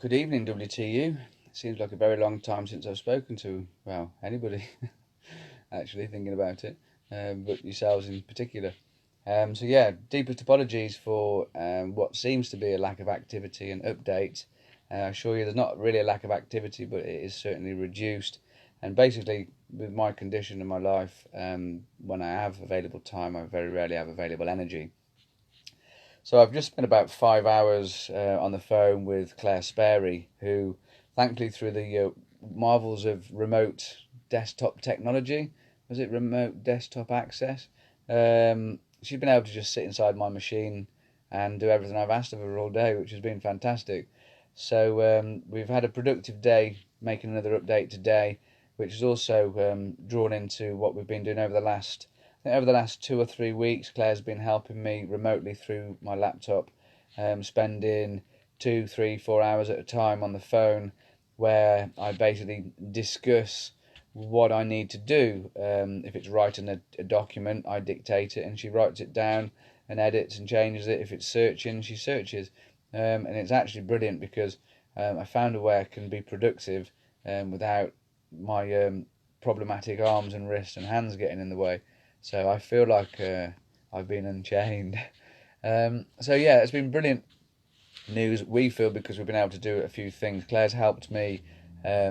Good evening, WTU. It seems like a very long time since I've spoken to, well, anybody, actually, thinking about it, but yourselves in particular. So yeah, deepest apologies for what seems to be a lack of activity and updates. I assure you there's not really a lack of activity, but it is certainly reduced. And basically, with my condition in my life, when I have available time, I very rarely have available energy. So I've just spent about 5 hours on the phone with Claire Sperry, who, thankfully, through the marvels of remote desktop technology, was it remote desktop access? She's been able to just sit inside my machine and do everything I've asked of her all day, which has been fantastic. So we've had a productive day making another update today, which is also drawn into what we've been doing over the last 2 or 3 weeks. Claire's been helping me remotely through my laptop, spending 2, 3, 4 hours at a time on the phone, where I basically discuss what I need to do. If it's writing a document, I dictate it and she writes it down and edits and changes it. If it's searching, she searches. And it's actually brilliant because I found a way I can be productive without my problematic arms and wrists and hands getting in the way. So I feel like I've been unchained. So yeah, it's been brilliant news, we feel, because we've been able to do a few things. Claire's helped me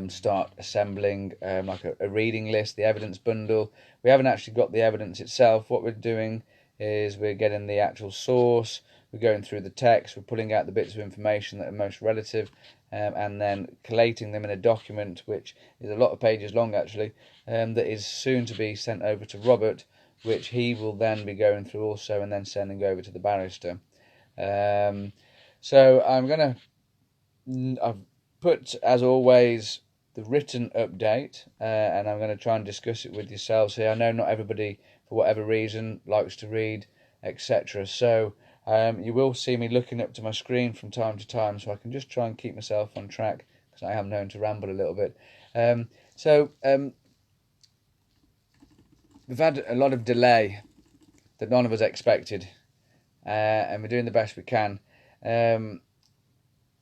start assembling like a reading list, the evidence bundle. We haven't actually got the evidence itself. What we're doing is we're getting the actual source, we're going through the text, we're pulling out the bits of information that are most relative, and then collating them in a document which is a lot of pages long actually, that is soon to be sent over to Robert, which he will then be going through also and then sending over to the barrister. So I've put, as always, the written update, and I'm going to try and discuss it with yourselves here. I know not everybody, for whatever reason, likes to read, etc. So you will see me looking up to my screen from time to time, so I can just try and keep myself on track, because I am known to ramble a little bit. We've had a lot of delay that none of us expected, and we're doing the best we can.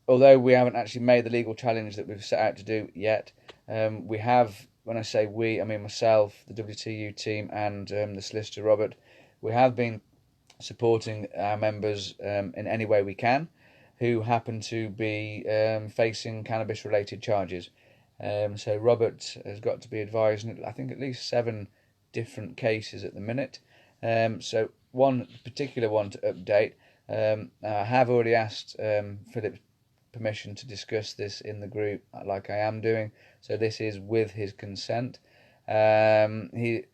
Although we haven't actually made the legal challenge that we've set out to do yet, we have, when I say we, I mean myself, the WTU team, and the solicitor Robert, we have been supporting our members in any way we can who happen to be facing cannabis-related charges. So Robert has got to be advised in, I think, at least 7 different cases at the minute. So one particular one to update. I have already asked Philip's permission to discuss this in the group, like I am doing. So this is with his consent. Philip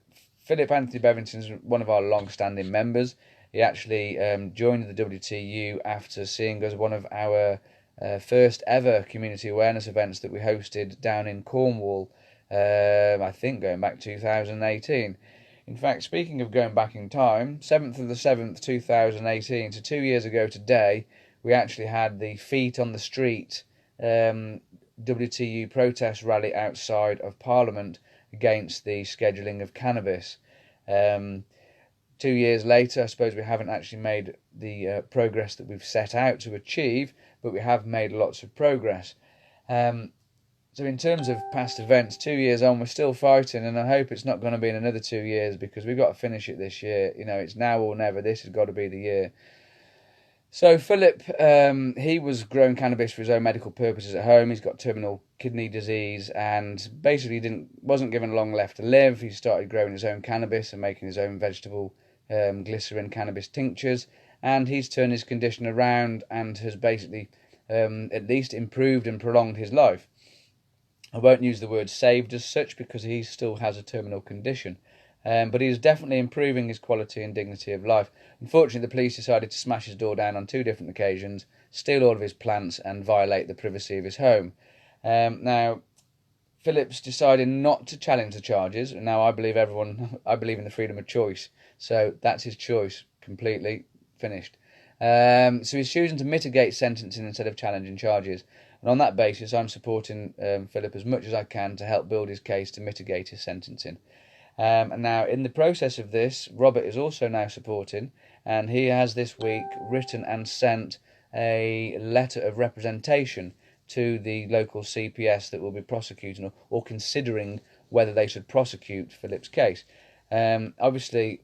Anthony Bevington is one of our long-standing members. He actually joined the WTU after seeing us one of our first ever community awareness events that we hosted down in Cornwall, I think going back 2018. In fact, speaking of going back in time, 7th of the 7th, 2018, so 2 years ago today, we actually had the Feet on the Street WTU protest rally outside of Parliament against the scheduling of cannabis. 2 years later, I suppose we haven't actually made the progress that we've set out to achieve, but we have made lots of progress. So in terms of past events, 2 years on, we're still fighting, and I hope it's not going to be in another 2 years, because we've got to finish it this year. You know, it's now or never. This has got to be the year. So Philip, he was growing cannabis for his own medical purposes at home. He's got terminal kidney disease and basically wasn't given long left to live. He started growing his own cannabis and making his own vegetable glycerin cannabis tinctures, and he's turned his condition around and has basically at least improved and prolonged his life. I won't use the word saved as such, because he still has a terminal condition. But he's definitely improving his quality and dignity of life. Unfortunately, the police decided to smash his door down on 2 different occasions, steal all of his plants, and violate the privacy of his home. Now, Philip's decided not to challenge the charges, and now I believe in the freedom of choice. So that's his choice, completely finished. So he's choosing to mitigate sentencing instead of challenging charges. And on that basis, I'm supporting Philip as much as I can to help build his case to mitigate his sentencing. And now, in the process of this, Robert is also now supporting, and he has this week written and sent a letter of representation to the local CPS that will be prosecuting or considering whether they should prosecute Philip's case. Obviously,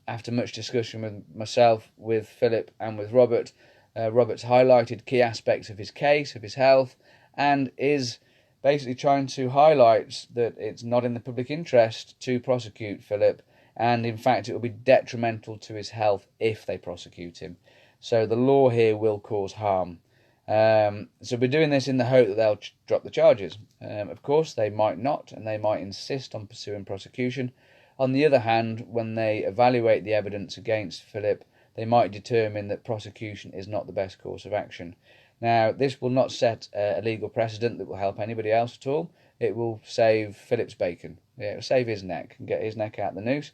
after much discussion with myself, with Philip and with Robert, Robert's highlighted key aspects of his case, of his health, and is basically trying to highlight that it's not in the public interest to prosecute Philip, and in fact it will be detrimental to his health if they prosecute him. So the law here will cause harm. So we're doing this in the hope that they'll drop the charges. Of course, they might not, and they might insist on pursuing prosecution. On the other hand, when they evaluate the evidence against Philip, they might determine that prosecution is not the best course of action. Now, this will not set a legal precedent that will help anybody else at all. It will save Philip's bacon. It will save his neck and get his neck out the noose,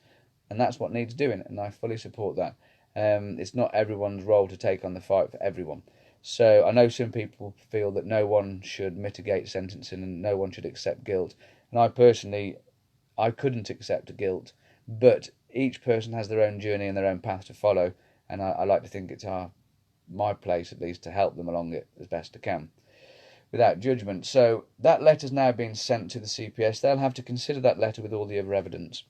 and that's what needs doing, and I fully support that. It's not everyone's role to take on the fight for everyone. So I know some people feel that no one should mitigate sentencing and no one should accept guilt. And I personally, I couldn't accept a guilt, but each person has their own journey and their own path to follow, and I like to think it's my place at least to help them along it as best I can, without judgment. So that letter's now been sent to the CPS. They'll have to consider that letter with all the other evidence,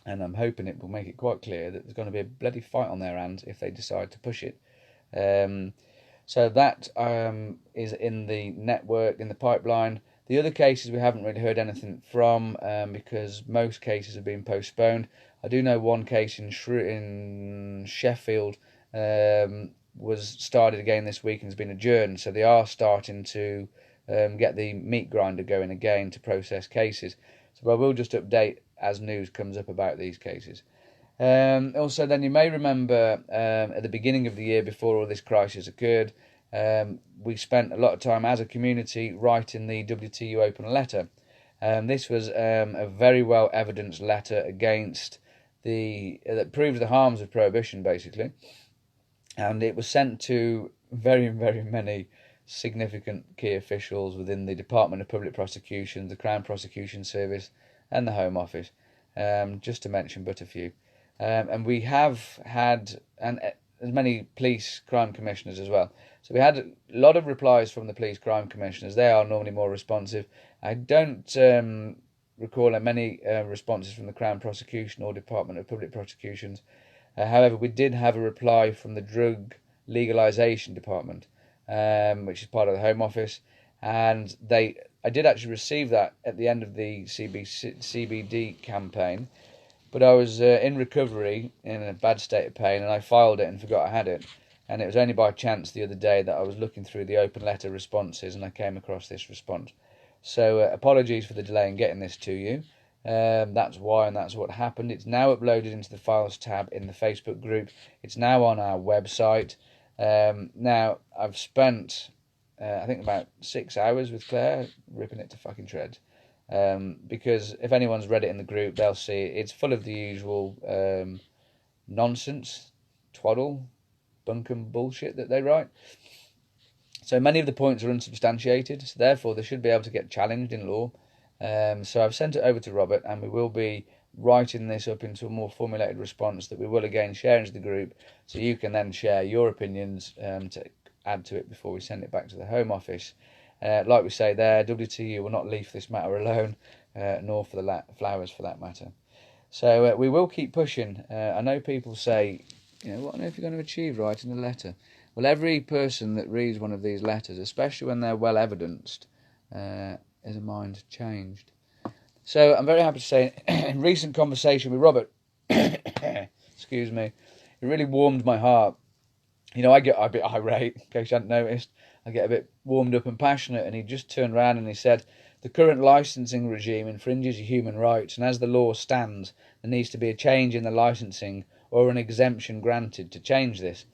and I'm hoping it will make it quite clear that there's going to be a bloody fight on their hands if they decide to push it. So that is in the network, in the pipeline. The other cases we haven't really heard anything from because most cases have been postponed. I do know one case in Sheffield was started again this week and has been adjourned. So they are starting to get the meat grinder going again to process cases. So I will just update as news comes up about these cases. Also, then you may remember at the beginning of the year, before all this crisis occurred, we spent a lot of time as a community writing the WTU open letter. This was a very well evidenced letter against that proved the harms of prohibition, basically, and it was sent to very, very many significant key officials within the Department of Public Prosecution, the Crown Prosecution Service, and the Home Office, just to mention but a few. And we have had as many police crime commissioners as well. So we had a lot of replies from the police crime commissioners. They are normally more responsive. I don't recall many responses from the Crown Prosecution or Department of Public Prosecutions. However, we did have a reply from the Drug Legalisation Department, which is part of the Home Office, and I did actually receive that at the end of the CBD campaign. But I was in recovery in a bad state of pain, and I filed it and forgot I had it. And it was only by chance the other day that I was looking through the open letter responses and I came across this response. So apologies for the delay in getting this to you. That's why, and that's what happened. It's now uploaded into the Files tab in the Facebook group. It's now on our website. Now, I've spent, I think, about 6 hours with Claire ripping it to fucking shreds. Because if anyone's read it in the group, they'll see it's full of the usual nonsense, twaddle, bunkum bullshit that they write. So many of the points are unsubstantiated, so therefore they should be able to get challenged in law. So I've sent it over to Robert, and we will be writing this up into a more formulated response that we will again share into the group, so you can then share your opinions to add to it before we send it back to the Home Office. Like we say there, WTU will not leave this matter alone, nor for the flowers for that matter. So we will keep pushing. I know people say, what on earth are you going to achieve writing a letter? Well, every person that reads one of these letters, especially when they're well evidenced, is a mind changed. So I'm very happy to say, in recent conversation with Robert, excuse me, it really warmed my heart. I get a bit irate, in case you hadn't noticed. I get a bit warmed up and passionate, and he just turned around and he said, the current licensing regime infringes human rights, and as the law stands, there needs to be a change in the licensing or an exemption granted to change this.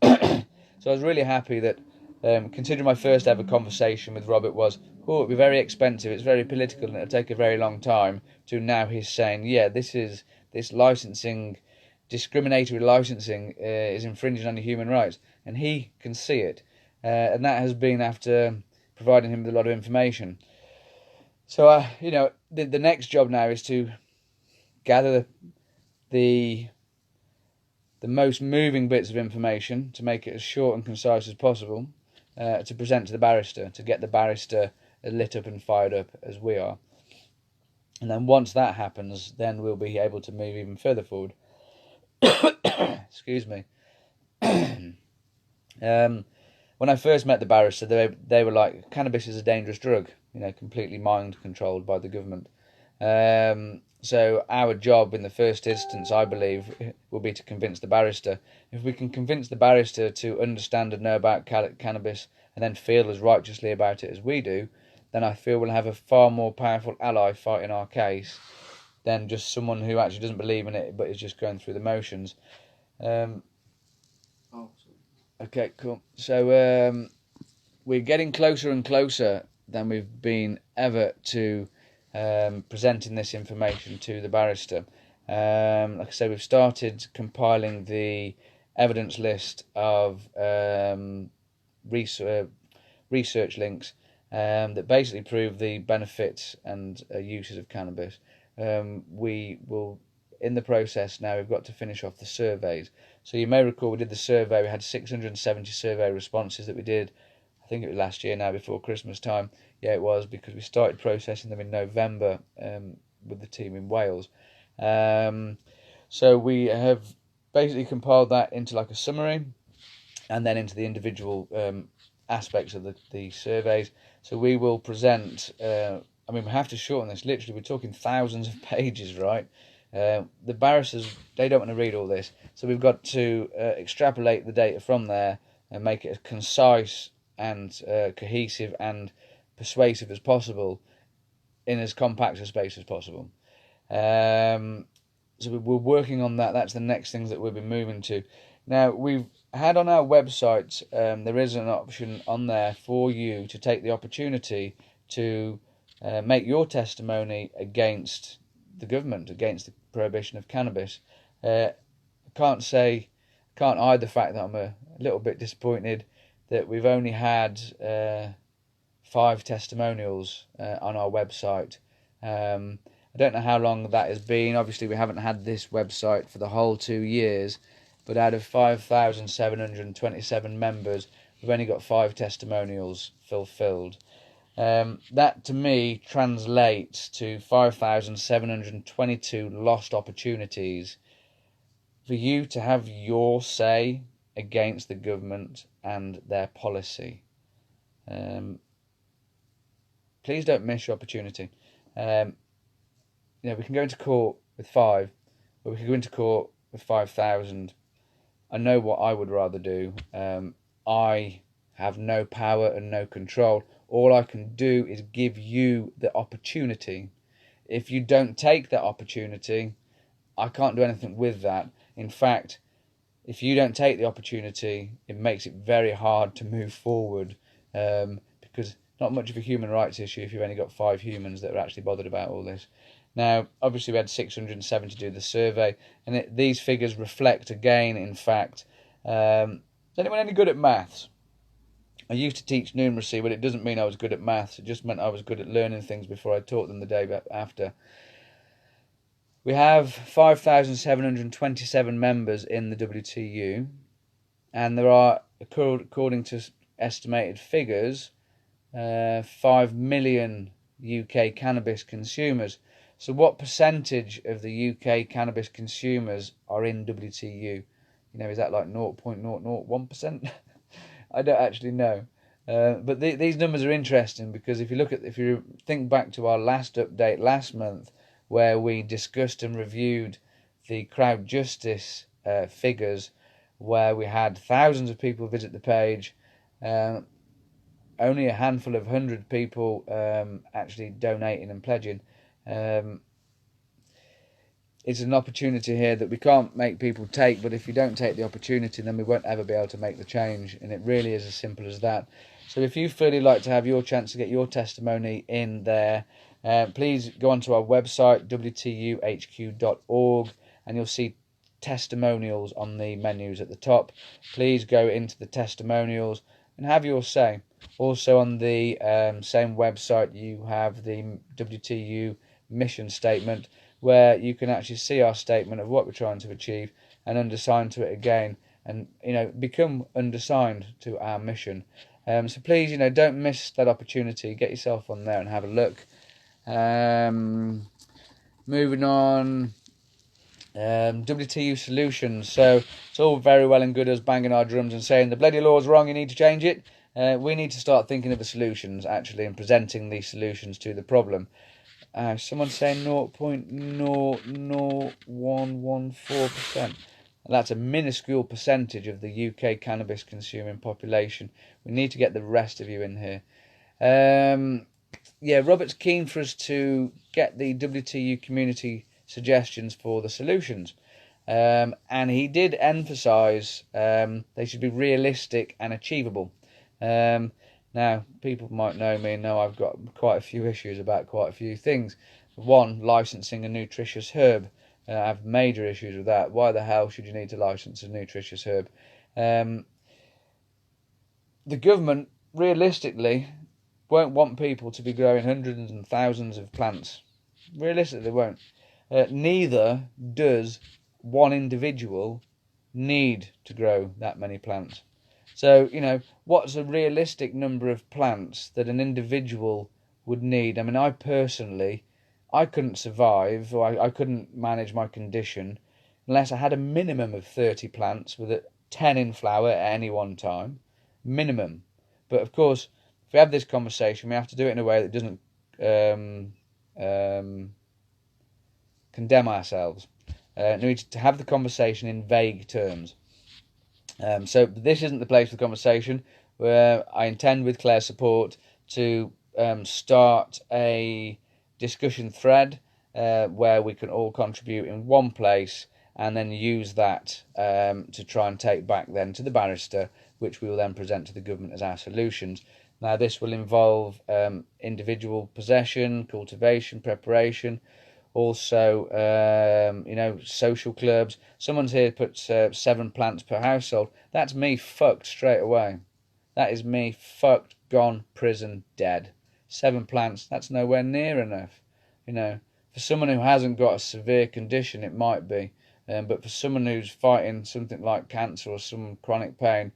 So I was really happy that, considering my first ever conversation with Robert was, it'll be very expensive, it's very political, and it'll take a very long time, to now he's saying, this licensing, discriminatory licensing is infringing on your human rights, and he can see it. And that has been after providing him with a lot of information. So, the next job now is to gather the the most moving bits of information to make it as short and concise as possible, to present to the barrister, to get the barrister as lit up and fired up as we are. And then once that happens, then we'll be able to move even further forward. Excuse me. When I first met the barrister, they were like, cannabis is a dangerous drug, completely mind controlled by the government. So our job in the first instance, I believe, will be to convince the barrister. If we can convince the barrister to understand and know about cannabis and then feel as righteously about it as we do, then I feel we'll have a far more powerful ally fighting our case than just someone who actually doesn't believe in it but is just going through the motions. Okay, cool. So we're getting closer and closer than we've been ever to presenting this information to the barrister. Like I say, we've started compiling the evidence list of research links that basically prove the benefits and uses of cannabis. We will, in the process now, we've got to finish off the surveys. So you may recall we did the survey. We had 670 survey responses that we did. I think it was last year now, before Christmas time. Yeah, it was, because we started processing them in November with the team in Wales. So we have basically compiled that into like a summary and then into the individual aspects of the surveys. So we will present, we have to shorten this, literally we're talking thousands of pages, right? The barristers, they don't want to read all this, so we've got to extrapolate the data from there and make it as concise and cohesive and persuasive as possible in as compact a space as possible. So we're working on that. That's the next things that we'll be moving to. Now, we've had on our website, there is an option on there for you to take the opportunity to make your testimony against the government, against the prohibition of cannabis. I can't hide the fact that I'm a little bit disappointed that we've only had 5 testimonials on our website. I don't know how long that has been. Obviously, we haven't had this website for the whole 2 years, but out of 5,727 members, we've only got 5 testimonials fulfilled. That to me translates to 5,722 lost opportunities for you to have your say against the government and their policy. Please don't miss your opportunity. We can go into court with 5, or we can go into court with 5,000. I know what I would rather do. I have no power and no control. All I can do is give you the opportunity. If you don't take that opportunity, I can't do anything with that. In fact, if you don't take the opportunity, it makes it very hard to move forward, because not much of a human rights issue if you've only got 5 humans that are actually bothered about all this. Now, obviously we had 670 do the survey, and these figures reflect again, in fact, is anyone any good at maths? I used to teach numeracy, but it doesn't mean I was good at maths. It just meant I was good at learning things before I taught them the day after. We have 5,727 members in the WTU, and there are, according to estimated figures, 5 million UK cannabis consumers. So what percentage of the UK cannabis consumers are in WTU? Is that like 0.001%? I don't actually know. But these numbers are interesting, because if you think back to our last update last month, where we discussed and reviewed the crowd justice figures, where we had thousands of people visit the page, only a handful of 100 people actually donating and pledging. It's an opportunity here that we can't make people take, but if you don't take the opportunity, then we won't ever be able to make the change, and it really is as simple as that. So if you feel you'd like to have your chance to get your testimony in there, please go onto our website, wtuhq.org, and you'll see testimonials on the menus at the top. Please go into the testimonials and have your say. Also on the same website, you have the WTU mission statement, where you can actually see our statement of what we're trying to achieve, and undersigned to it again, and become undersigned to our mission. So please, don't miss that opportunity. Get yourself on there and have a look. Moving on. WTU Solutions. So it's all very well and good us banging our drums and saying the bloody law's wrong, you need to change it. We need to start thinking of the solutions, actually, and presenting these solutions to the problem. Someone's saying 0.00114%. That's a minuscule percentage of the UK cannabis consuming population. We need to get the rest of you in here. Robert's keen for us to get the WTU Community suggestions for the solutions. And he did emphasise they should be realistic and achievable. Now, people might know me and know I've got quite a few issues about quite a few things. One, licensing a nutritious herb. I have major issues with that. Why the hell should you need to license a nutritious herb? The government, realistically, won't want people to be growing hundreds and thousands of plants. Realistically, they won't. Neither does one individual need to grow that many plants. So, what's a realistic number of plants that an individual would need? I mean, I couldn't survive, or I couldn't manage my condition unless I had a minimum of 30 plants with 10 in flower at any one time. Minimum. But of course, if we have this conversation, we have to do it in a way that doesn't condemn ourselves. We need to have the conversation in vague terms. So this isn't the place for the conversation. Where I intend, with Claire's support, to start a discussion thread where we can all contribute in one place, and then use that to try and take back then to the barrister, which we will then present to the government as our solutions. Now, this will involve individual possession, cultivation, preparation. Also, social clubs. Someone's here puts 7 plants per household. That's me fucked straight away. That is me fucked, gone, prison, dead. 7 plants, that's nowhere near enough. For someone who hasn't got a severe condition, it might be. But for someone who's fighting something like cancer or some chronic pain,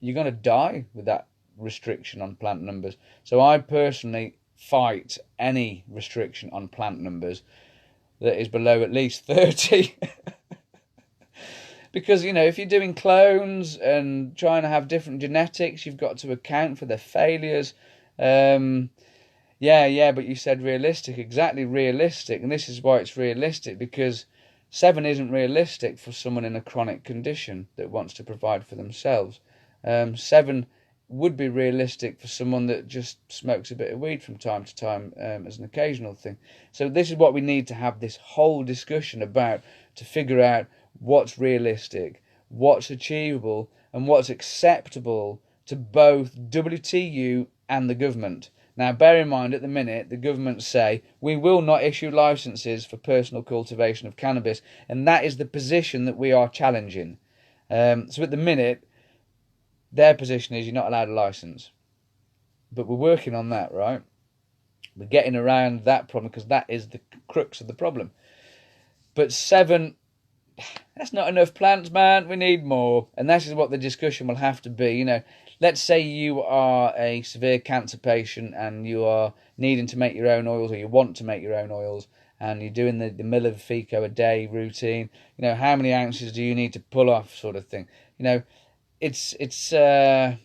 you're going to die with that restriction on plant numbers. So I personally fight any restriction on plant numbers that is below at least 30. Because, if you're doing clones and trying to have different genetics, you've got to account for their failures. But you said realistic. Exactly, realistic. And this is why it's realistic, because 7 isn't realistic for someone in a chronic condition that wants to provide for themselves. 7 would be realistic for someone that just smokes a bit of weed from time to time as an occasional thing. So this is what we need to have this whole discussion about, to figure out what's realistic, what's achievable, and what's acceptable to both WTU and the government. Now, bear in mind, at the minute, the government say, we will not issue licences for personal cultivation of cannabis, and that is the position that we are challenging. So at the minute, their position is you're not allowed a licence. But we're working on that, right? We're getting around that problem, because that is the crux of the problem. But 7, that's not enough plants, man. We need more. And this is what the discussion will have to be. Let's say you are a severe cancer patient and you are needing to make your own oils, or you want to make your own oils, and you're doing the mill of FICO a day routine. How many ounces do you need to pull off, sort of thing. It's that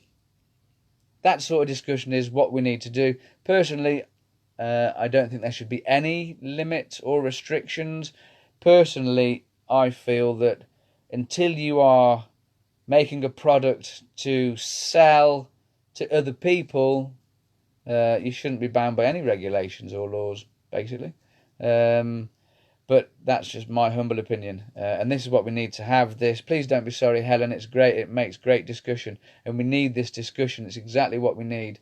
sort of discussion is what we need to do. Personally, I don't think there should be any limit or restrictions. Personally, I feel that until you are making a product to sell to other people, you shouldn't be bound by any regulations or laws, basically. But that's just my humble opinion. And this is what we need to have this. Please don't be sorry, Helen. It's great. It makes great discussion. And we need this discussion. It's exactly what we need.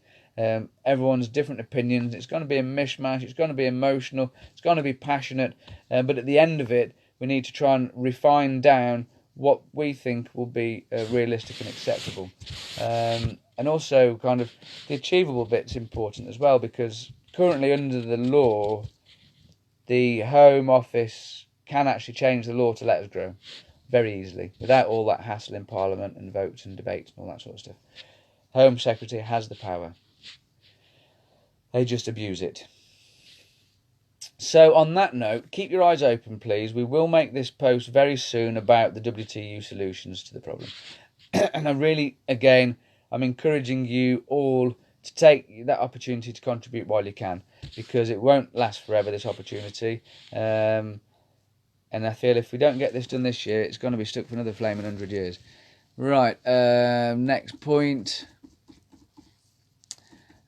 Everyone's different opinions. It's going to be a mishmash. It's going to be emotional. It's going to be passionate. But at the end of it, we need to try and refine down what we think will be realistic and acceptable. And also kind of the achievable bit's important as well, because currently under the law, the Home Office can actually change the law to let us grow. very easily, without all that hassle in Parliament and votes and debates and all that sort of stuff. Home Secretary has the power. They just abuse it. So on that note, keep your eyes open, please. We will make this post very soon about the WTU solutions to the problem. And I really, again, I'm encouraging you all to take that opportunity to contribute while you can, because it won't last forever, this opportunity. And I feel if we don't get this done this year, it's going to be stuck for another flaming 100 years. Right, next point.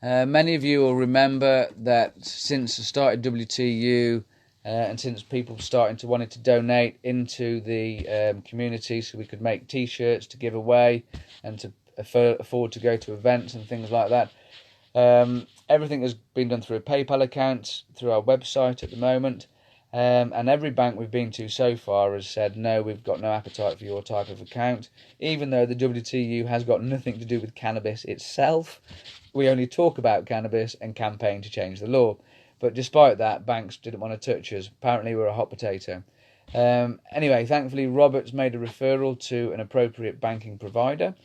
Many of you will remember that since I started WTU and since people starting to wanted to donate into the community so we could make t-shirts to give away and to afford to go to events and things like that, everything has been done through a PayPal account, through our website at the moment, and every bank we've been to so far has said, no, we've got no appetite for your type of account, even though the WTU has got nothing to do with cannabis itself. We only talk about cannabis and campaign to change the law. But despite that, banks didn't want to touch us. Apparently we're a hot potato. Anyway, thankfully Robert's made a referral to an appropriate banking provider.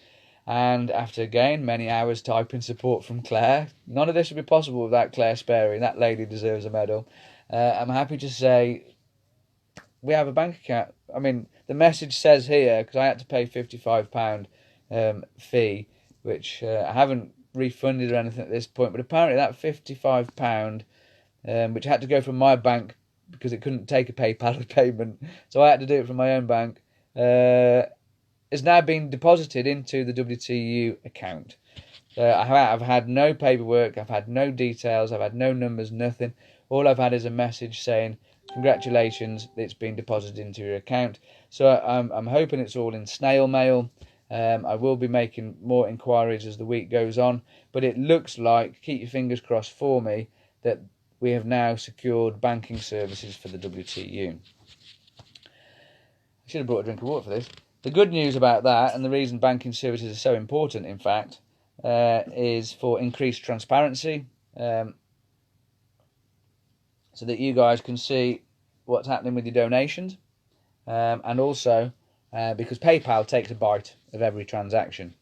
And after, again, many hours typing support from Claire, none of this would be possible without Claire Sperry. That lady deserves a medal. I'm happy to say we have a bank account. I mean, the message says here, because I had to pay £55 fee, which I haven't refunded or anything at this point, but apparently that £55, which had to go from my bank because it couldn't take a PayPal payment, so I had to do it from my own bank, is now being deposited into the WTU account. I've had no paperwork, I've had no details, I've had no numbers, nothing. All I've had is a message saying, congratulations, it's been deposited into your account. So I'm hoping it's all in snail mail. I will be making more inquiries as the week goes on, but it looks like, keep your fingers crossed for me, that we have now secured banking services for the WTU. I should have brought a drink of water for this. The good news about that, and the reason banking services are so important, in fact, is for increased transparency, so that you guys can see what's happening with your donations, and also because PayPal takes a bite of every transaction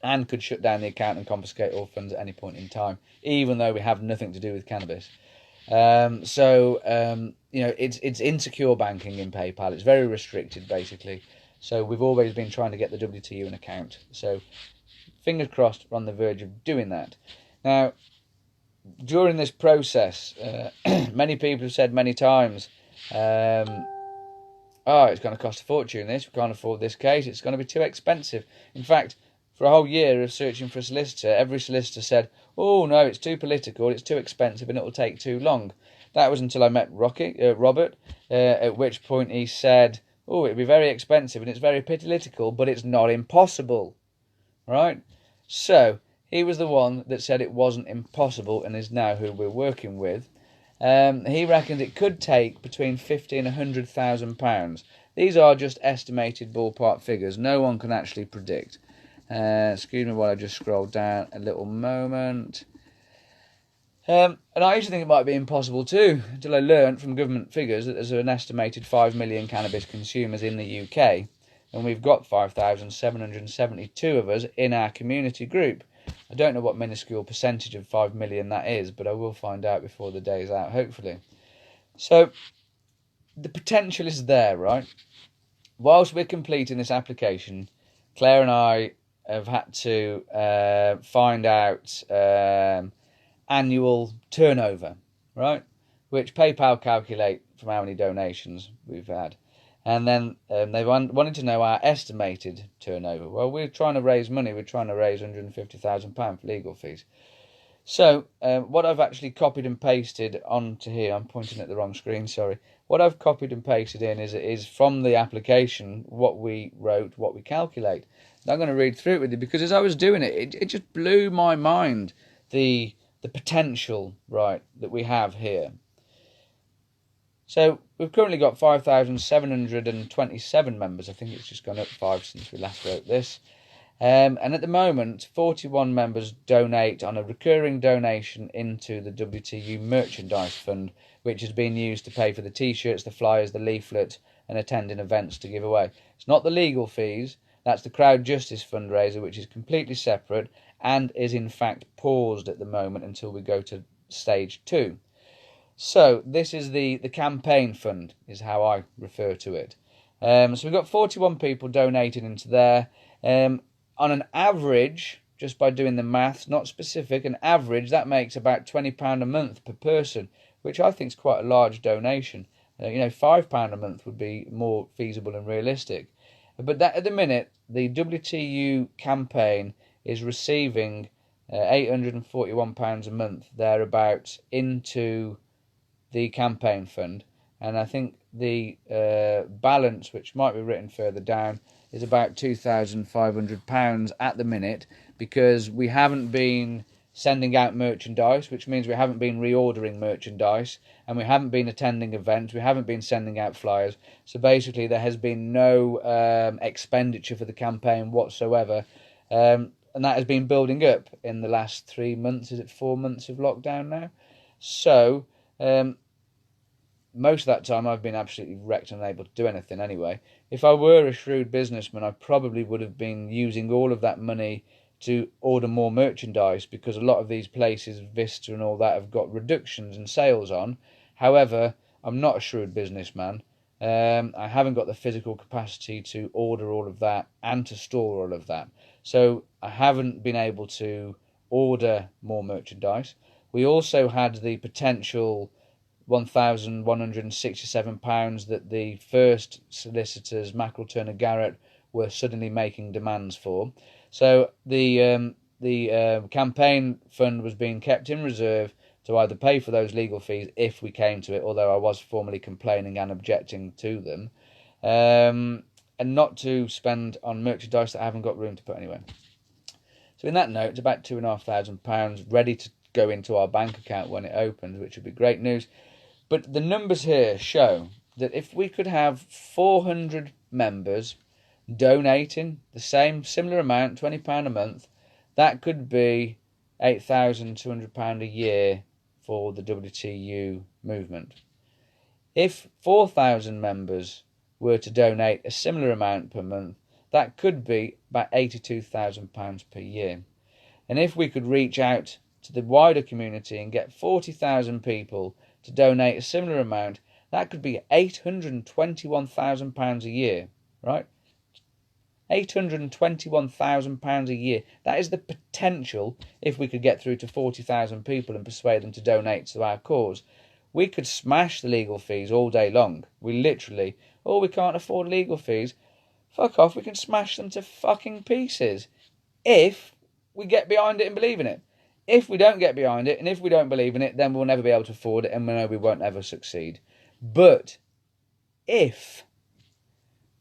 and could shut down the account and confiscate all funds at any point in time, even though we have nothing to do with cannabis. You know, it's insecure banking in PayPal. It's very restricted, basically. So we've always been trying to get the WTU an account. So fingers crossed, we're on the verge of doing that. Now, during this process, many people have said many times, oh, it's going to cost a fortune, this. We can't afford this case. It's going to be too expensive. In fact, for a whole year of searching for a solicitor, every solicitor said, oh, no, it's too political, it's too expensive, and it'll take too long. That was until I met Robert, at which point he said, oh, it'll be very expensive, and it's very political, but it's not impossible. Right? So, he was the one that said it wasn't impossible, and is now who we're working with. He reckons it could take between £50,000 and £100,000. These are just estimated ballpark figures. No one can actually predict. Excuse me while I just scroll down a little moment. And I used to think it might be impossible too, until I learned from government figures that there's an estimated 5 million cannabis consumers in the UK, and we've got 5,772 of us in our community group. I don't know what minuscule percentage of 5 million that is, but I will find out before the day is out, hopefully. So, the potential is there, right? Whilst we're completing this application, Claire and I have had to find out annual turnover, right? Which PayPal calculate from how many donations we've had. And then they wanted to know our estimated turnover. Well, we're trying to raise money. We're trying to raise £150,000 for legal fees. So what I've actually copied and pasted onto here, I'm pointing at the wrong screen, sorry. What I've copied and pasted in is from the application, what we wrote, what we calculate. And I'm going to read through it with you, because as I was doing it, it just blew my mind, the potential, right, that we have here. So we've currently got 5,727 members. I think it's just gone up 5 since we last wrote this. And at the moment, 41 members donate on a recurring donation into the WTU Merchandise Fund, which has been used to pay for the T-shirts, the flyers, the leaflet, and attending events to give away. It's not the legal fees. That's the Crowd Justice fundraiser, which is completely separate and is in fact paused at the moment until we go to stage 2. So this is the campaign fund, is how I refer to it. So we've got 41 people donating into there. On an average, just by doing the maths, not specific, an average, that makes about £20 a month per person, which I think is quite a large donation. £5 a month would be more feasible and realistic. But that, at the minute, the WTU campaign is receiving £841 a month, thereabouts, into the campaign fund. And I think the balance, which might be written further down, is about £2,500 at the minute, because we haven't been sending out merchandise, which means we haven't been reordering merchandise, and we haven't been attending events, we haven't been sending out flyers. So basically there has been no expenditure for the campaign whatsoever, and that has been building up in the last 3 months. Is it 4 months of lockdown now? So most of that time I've been absolutely wrecked and unable to do anything anyway. If I were a shrewd businessman, I probably would have been using all of that money to order more merchandise, because a lot of these places, Vista and all that, have got reductions and sales on. However, I'm not a shrewd businessman. I haven't got the physical capacity to order all of that and to store all of that. So I haven't been able to order more merchandise. We also had the potential £1,167 that the first solicitors, Mackerel Turner Garrett, were suddenly making demands for. So the campaign fund was being kept in reserve to either pay for those legal fees if we came to it, although I was formally complaining and objecting to them, and not to spend on merchandise that I haven't got room to put anywhere. So in that note, it's about £2,500 ready to go into our bank account when it opens, which would be great news. But the numbers here show that if we could have 400 members donating the similar amount, £20 a month, that could be £8,200 a year for the WTU movement. If 4,000 members were to donate a similar amount per month, that could be about £82,000 per year. And if we could reach out to the wider community and get 40,000 people to donate a similar amount, that could be £821,000 a year, right? £821,000 a year. That is the potential if we could get through to 40,000 people and persuade them to donate to our cause. We could smash the legal fees all day long. We literally, we can't afford legal fees. Fuck off, we can smash them to fucking pieces if we get behind it and believe in it. If we don't get behind it and if we don't believe in it, then we'll never be able to afford it and we know we won't ever succeed. But if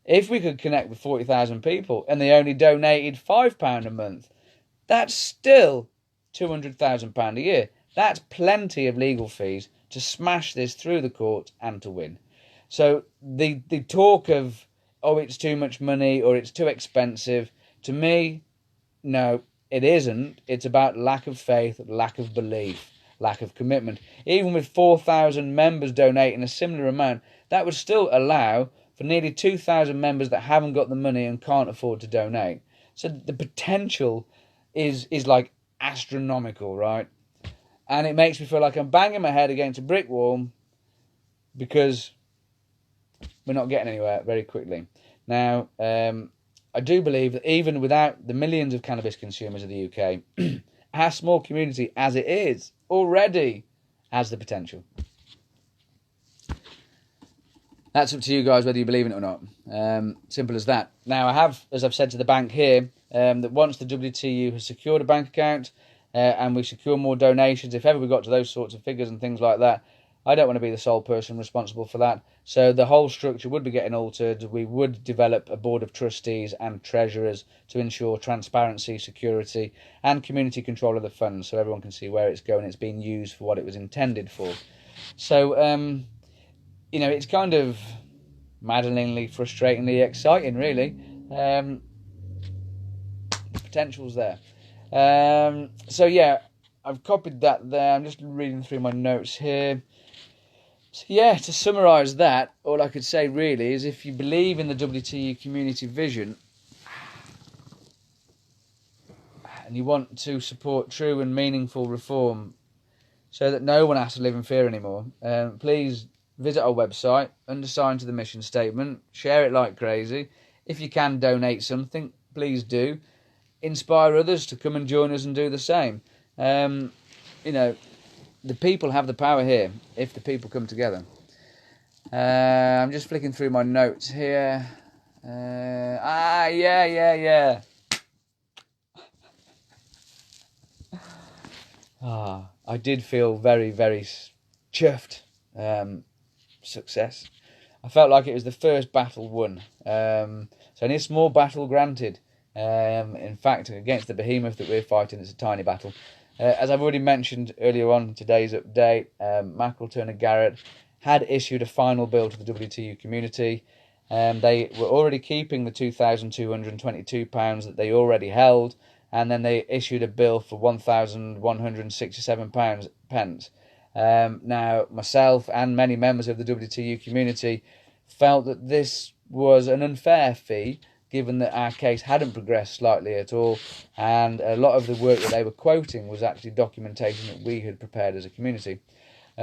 we could connect with 40,000 people and they only donated £5 a month, that's still £200,000 a year. That's plenty of legal fees to smash this through the court and to win. So the talk of, it's too much money or it's too expensive, to me, no, it isn't. It's about lack of faith, lack of belief, lack of commitment. Even with 4,000 members donating a similar amount, that would still allow for nearly 2,000 members that haven't got the money and can't afford to donate. So the potential is like astronomical, right? And it makes me feel like I'm banging my head against a brick wall because we're not getting anywhere very quickly. Now, I do believe that even without the millions of cannabis consumers of the UK, our small community, as it is, already has the potential. That's up to you guys whether you believe in it or not. Simple as that. Now, I have, as I've said to the bank here, that once the WTU has secured a bank account and we secure more donations, if ever we got to those sorts of figures and things like that, I don't want to be the sole person responsible for that. So the whole structure would be getting altered. We would develop a board of trustees and treasurers to ensure transparency, security, and community control of the funds, so everyone can see where it's going. It's being used for what it was intended for. So, it's kind of maddeningly, frustratingly exciting, really. The potential's there. So, yeah, I've copied that there. I'm just reading through my notes here. So yeah, to summarise that, all I could say really is if you believe in the WTU community vision and you want to support true and meaningful reform so that no one has to live in fear anymore, please visit our website, undersign to the mission statement, share it like crazy. If you can donate something, please do. Inspire others to come and join us and do the same. You know, the people have the power here if the people come together. I'm just flicking through my notes here. Yeah. I did feel very, very chuffed. Success. I felt like it was the first battle won. So only a small battle granted. In fact, against the behemoth that we're fighting, it's a tiny battle. As I've already mentioned earlier on in today's update, Mackerel Turner Garrett had issued a final bill to the WTU community. They were already keeping the £2,222 that they already held, and then they issued a bill for £1,167. Now, myself and many members of the WTU community felt that this was an unfair fee, given that our case hadn't progressed slightly at all, and a lot of the work that they were quoting was actually documentation that we had prepared as a community.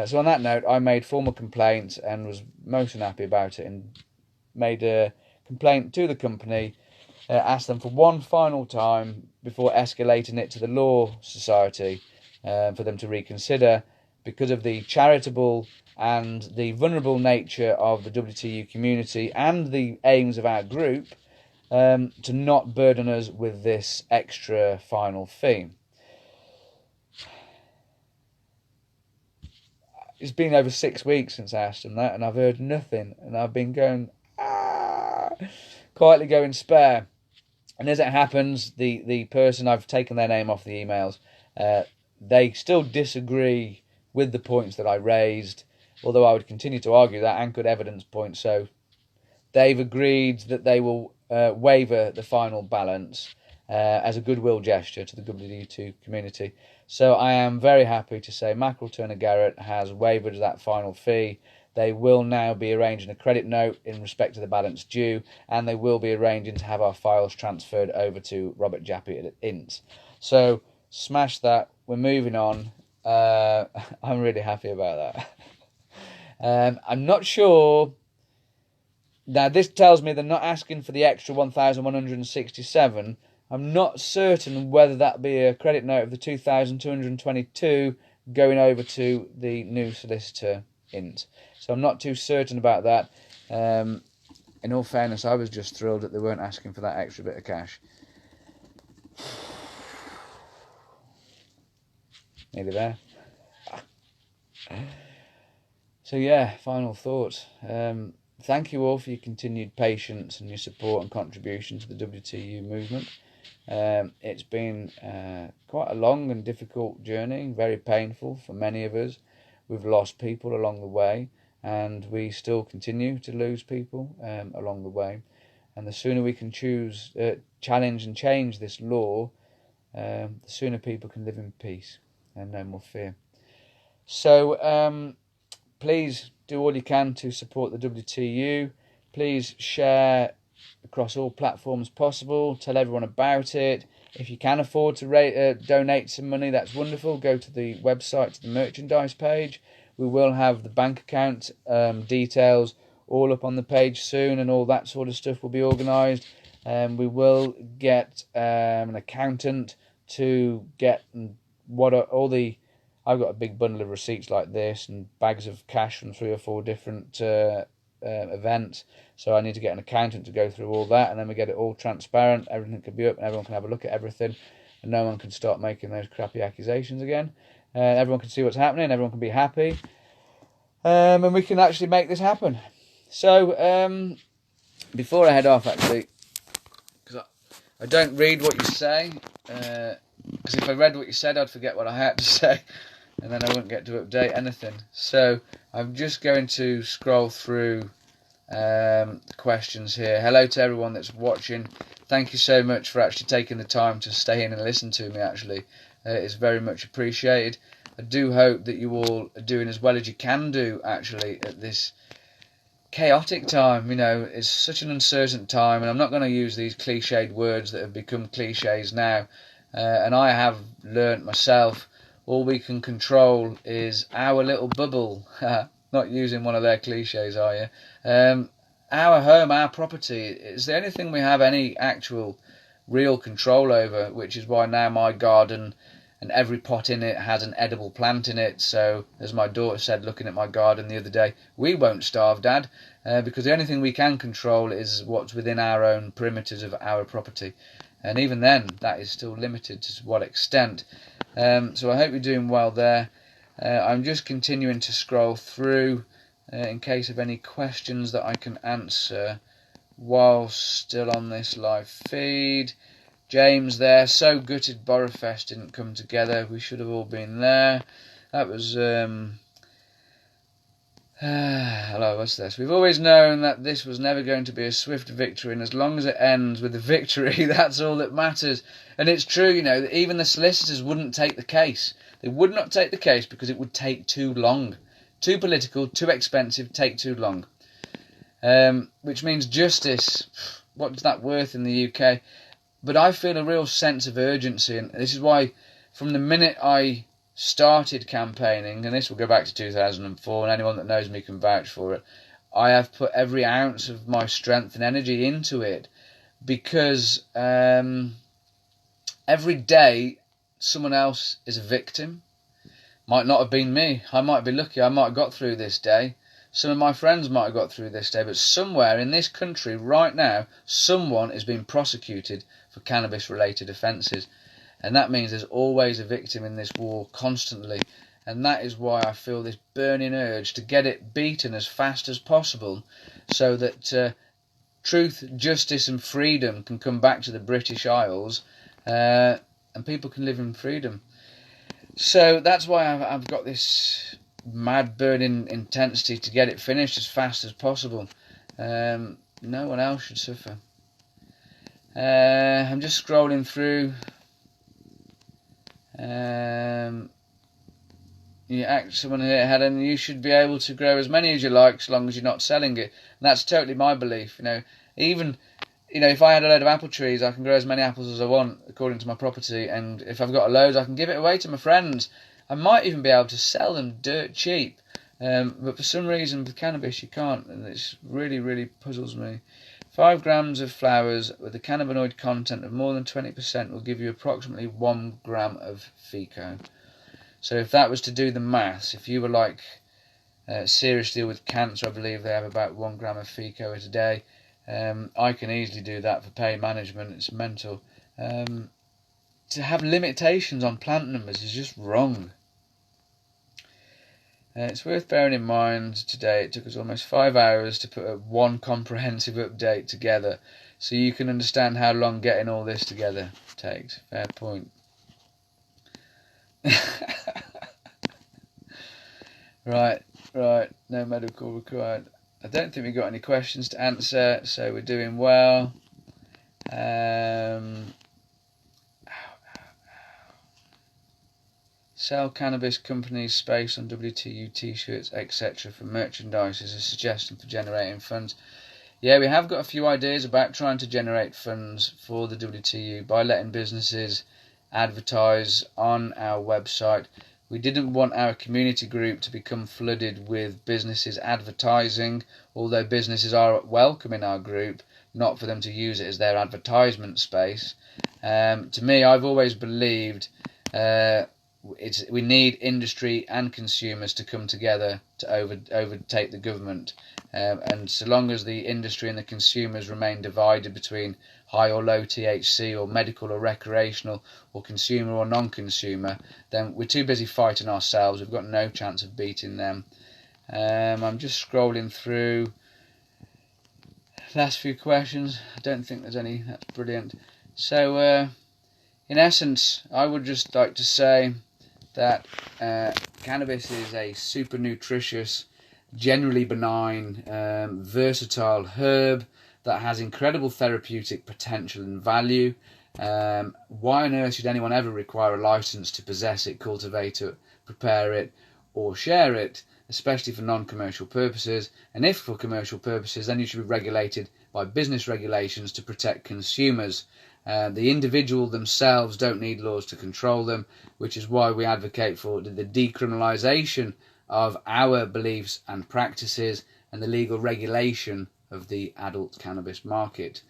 So on that note, I made formal complaints and was most unhappy about it, and made a complaint to the company, asked them for one final time before escalating it to the Law Society for them to reconsider, because of the charitable and the vulnerable nature of the WTU community and the aims of our group, to not burden us with this extra final fee. It's been over 6 weeks since I asked them that, and I've heard nothing, and I've been going, quietly going spare. And as it happens, the person, I've taken their name off the emails, they still disagree with the points that I raised, although I would continue to argue that and could evidence points. So they've agreed that they will waiver the final balance as a goodwill gesture to the WTU community. So I am very happy to say Mackerel Turner Garrett has waived that final fee. They will now be arranging a credit note in respect to the balance due, and they will be arranging to have our files transferred over to Robert Jappy at INT. So smash that. We're moving on. I'm really happy about that. I'm not sure. Now, this tells me they're not asking for the extra 1,167. I'm not certain whether that be a credit note of the 2,222 going over to the new solicitor INT. So I'm not too certain about that. In all fairness, I was just thrilled that they weren't asking for that extra bit of cash. Nearly there. So yeah, final thoughts. Thank you all for your continued patience and your support and contribution to the WTU movement. It's been quite a long and difficult journey, very painful for many of us. We've lost people along the way, and we still continue to lose people along the way. And the sooner we can challenge and change this law, the sooner people can live in peace and no more fear. So please do all you can to support the WTU. Please share across all platforms possible. Tell everyone about it. If you can afford to donate some money, that's wonderful. Go to the website, to the merchandise page. We will have the bank account details all up on the page soon, and all that sort of stuff will be organised. We will get an accountant to get what are all the... I've got a big bundle of receipts like this and bags of cash from 3 or 4 different events. So I need to get an accountant to go through all that, and then we get it all transparent. Everything can be up and everyone can have a look at everything, and no one can start making those crappy accusations again. Everyone can see what's happening, everyone can be happy, and we can actually make this happen. So before I head off, actually, because I don't read what you say, because if I read what you said, I'd forget what I had to say, and then I wouldn't get to update anything. So I'm just going to scroll through the questions here. Hello to everyone that's watching. Thank you so much for actually taking the time to stay in and listen to me, actually. It's very much appreciated. I do hope that you all are doing as well as you can do, actually, at this chaotic time. You know, it's such an uncertain time, and I'm not going to use these cliched words that have become cliches now. And I have learnt myself, all we can control is our little bubble. Not using one of their cliches, are you? Our home, our property, is the only thing we have any actual real control over, which is why now my garden and every pot in it has an edible plant in it. So, as my daughter said looking at my garden the other day, we won't starve, Dad, because the only thing we can control is what's within our own perimeters of our property. And even then, that is still limited to what extent. So I hope you're doing well there. I'm just continuing to scroll through in case of any questions that I can answer while still on this live feed. James there, so gutted Borrowfest didn't come together. We should have all been there. That was hello, what's this? We've always known that this was never going to be a swift victory, and as long as it ends with a victory, that's all that matters. And it's true, you know, that even the solicitors wouldn't take the case. They would not take the case because it would take too long. Too political, too expensive, take too long. Which means justice, what's that worth in the UK? But I feel a real sense of urgency, and this is why from the minute I started campaigning, and this will go back to 2004, and anyone that knows me can vouch for it, I have put every ounce of my strength and energy into it, because every day someone else is a victim. Might not have been me. I might be lucky. I might have got through this day. Some of my friends might have got through this day, but somewhere in this country right now, someone is being prosecuted for cannabis-related offences. And that means there's always a victim in this war, constantly. And that is why I feel this burning urge to get it beaten as fast as possible, so that truth, justice and freedom can come back to the British Isles, and people can live in freedom. So that's why I've got this mad burning intensity to get it finished as fast as possible. No one else should suffer. I'm just scrolling through. Someone here, Helen, you should be able to grow as many as you like, as long as you're not selling it. And that's totally my belief. You know, even if I had a load of apple trees, I can grow as many apples as I want according to my property. And if I've got a load, I can give it away to my friends. I might even be able to sell them dirt cheap. But for some reason with cannabis you can't, and this really, really puzzles me. 5 grams of flowers with a cannabinoid content of more than 20% will give you approximately 1 gram of FeCO. So if that was to do the maths, if you were like seriously with cancer, I believe they have about 1 gram of FeCO a day. I can easily do that for pain management. It's mental. To have limitations on plant numbers is just wrong. It's worth bearing in mind today it took us almost 5 hours to put one comprehensive update together, so you can understand how long getting all this together takes. Fair point. Right, no medical required. I don't think we've got any questions to answer, so we're doing well. Sell cannabis companies space on WTU t-shirts, etc. for merchandise is a suggestion for generating funds. Yeah, we have got a few ideas about trying to generate funds for the WTU by letting businesses advertise on our website. We didn't want our community group to become flooded with businesses advertising, although businesses are welcome in our group, not for them to use it as their advertisement space. To me, I've always believed we need industry and consumers to come together to overtake the government, and so long as the industry and the consumers remain divided between high or low THC or medical or recreational or consumer or non-consumer, then we're too busy fighting ourselves. We've got no chance of beating them. I'm just scrolling through last few questions. I don't think there's any. That's brilliant. So in essence, I would just like to say that cannabis is a super nutritious, generally benign, versatile herb that has incredible therapeutic potential and value. Why on earth should anyone ever require a license to possess it, cultivate it, prepare it, or share it, especially for non-commercial purposes? And if for commercial purposes, then you should be regulated by business regulations to protect consumers. The individual themselves don't need laws to control them, which is why we advocate for the decriminalisation of our beliefs and practices and the legal regulation of the adult cannabis market.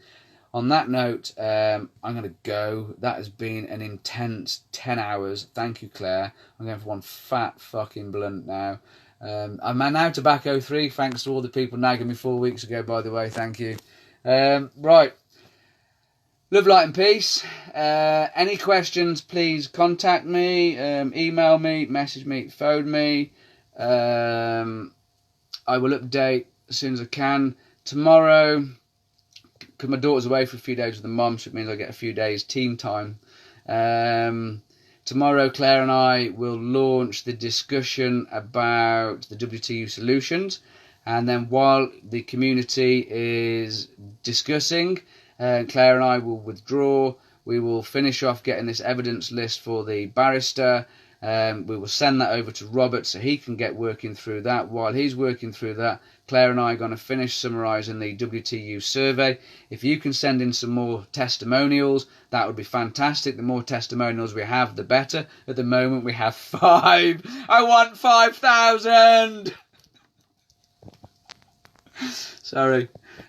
On that note, I'm going to go. That has been an intense 10 hours. Thank you, Claire. I'm going for one fat fucking blunt now. I'm now tobacco 3, thanks to all the people nagging me 4 weeks ago, by the way. Thank you. Right. Love, light and peace. Any questions, please contact me, email me, message me, phone me. I will update as soon as I can. Tomorrow, because my daughter's away for a few days with the mum, so it means I get a few days team time. Tomorrow, Claire and I will launch the discussion about the WTU solutions. And then while the community is discussing, Claire and I will withdraw. We will finish off getting this evidence list for the barrister. We will send that over to Robert so he can get working through that. While he's working through that, Claire and I are going to finish summarising the WTU survey. If you can send in some more testimonials, that would be fantastic. The more testimonials we have, the better. At the moment, we have 5. I want 5,000! Sorry.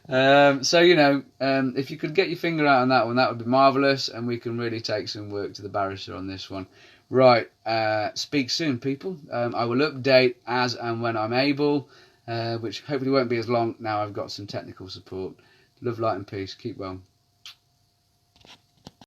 So, you know, if you could get your finger out on that one, that would be marvellous, and we can really take some work to the barrister on this one. Right, speak soon, people. I will update as and when I'm able, which hopefully won't be as long now I've got some technical support. Love, light and peace. Keep well.